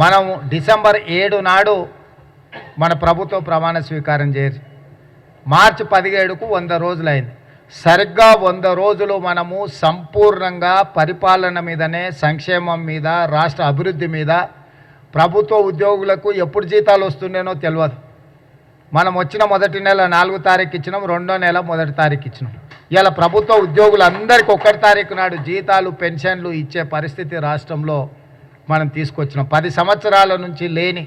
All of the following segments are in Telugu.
మనం డిసెంబర్ 7 నాడు మన ప్రభుత్వ ప్రమాణ స్వీకారం చేసి మార్చి 17కు 100 రోజులైంది. సరిగ్గా 100 రోజులు మనము సంపూర్ణంగా పరిపాలన మీదనే, సంక్షేమం మీద, రాష్ట్ర అభివృద్ధి మీద, ప్రభుత్వ ఉద్యోగులకు ఎప్పుడు జీతాలు వస్తుండేనో తెలియదు. మనం వచ్చిన మొదటి నెల 4వ తారీఖు ఇచ్చినాం, 2వ నెల 1వ తారీఖు ఇచ్చినాం. ఇలా ప్రభుత్వ ఉద్యోగులందరికీ 1 తారీఖు నాడు జీతాలు, పెన్షన్లు ఇచ్చే పరిస్థితి రాష్ట్రంలో మనం తీసుకొచ్చినాం. 10 సంవత్సరాల నుంచి లేని,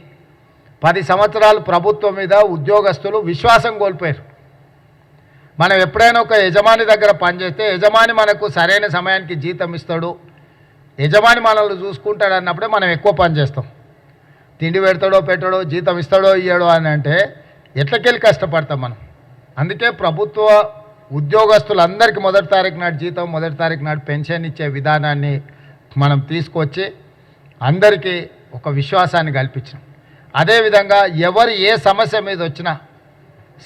10 సంవత్సరాలు ప్రభుత్వం మీద ఉద్యోగస్తులు విశ్వాసం కోల్పోయారు. మనం ఎప్పుడైనా ఒక యజమాని దగ్గర పనిచేస్తే యజమాని మనకు సరైన సమయానికి జీతం ఇస్తాడు, యజమాని మనల్ని చూసుకుంటాడు అన్నప్పుడే మనం ఎక్కువ పని చేస్తాం. తిండి పెడతాడో పెట్టాడో, జీతం ఇస్తాడో ఇయ్యాడో అని అంటే ఎట్లకెళ్ళి కష్టపడతాం మనం. అందుకే ప్రభుత్వ ఉద్యోగస్తులందరికీ 1వ తారీఖు నాడు జీతం, 1వ తారీఖు నాడు పెన్షన్ ఇచ్చే విధానాన్ని మనం తీసుకొచ్చి అందరికీ ఒక విశ్వాసాన్ని కల్పించాం. అదేవిధంగా ఎవరు ఏ సమస్య మీద వచ్చినా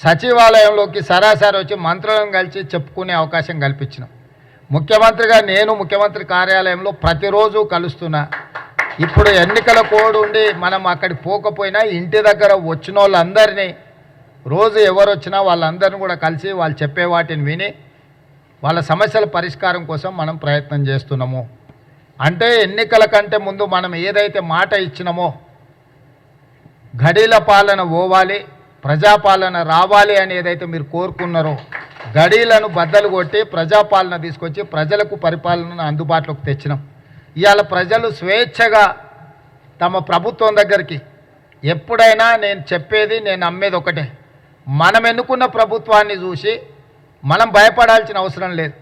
సచివాలయంలోకి సరాసరి వచ్చి మంత్రులను కలిసి చెప్పుకునే అవకాశం కల్పించినాం. ముఖ్యమంత్రిగా నేను ముఖ్యమంత్రి కార్యాలయంలో ప్రతిరోజు కలుస్తున్నా. ఇప్పుడు ఎన్నికల కోడ్ ఉండి మనం అక్కడికి పోకపోయినా ఇంటి దగ్గర వచ్చిన వాళ్ళందరినీ రోజు ఎవరు వచ్చినా వాళ్ళందరినీ కూడా కలిసి వాళ్ళు చెప్పే వాటిని విని వాళ్ళ సమస్యల పరిష్కారం కోసం మనం ప్రయత్నం చేస్తున్నాము. అంటే ఎన్నికల కంటే ముందు మనం ఏదైతే మాట ఇచ్చినామో గడీల పాలన పోవాలి, ప్రజాపాలన రావాలి అని ఏదైతే మీరు కోరుకున్నారో గడీలను బద్దలు కొట్టి ప్రజాపాలన తీసుకొచ్చి ప్రజలకు పరిపాలనను అందుబాటులోకి తెచ్చినాం. ఇవాళ ప్రజలు స్వేచ్ఛగా తమ ప్రభుత్వం దగ్గరికి ఎప్పుడైనా నేను చెప్పేది, నేను నమ్మేది ఒకటే, మనం ఎన్నుకున్న ప్రభుత్వాన్ని చూసి మనం భయపడాల్సిన అవసరం లేదు.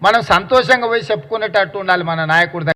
మనం సంతోషంగా పోయి చెప్పుకునేటట్టు ఉండాలి మన నాయకుడి దగ్గర.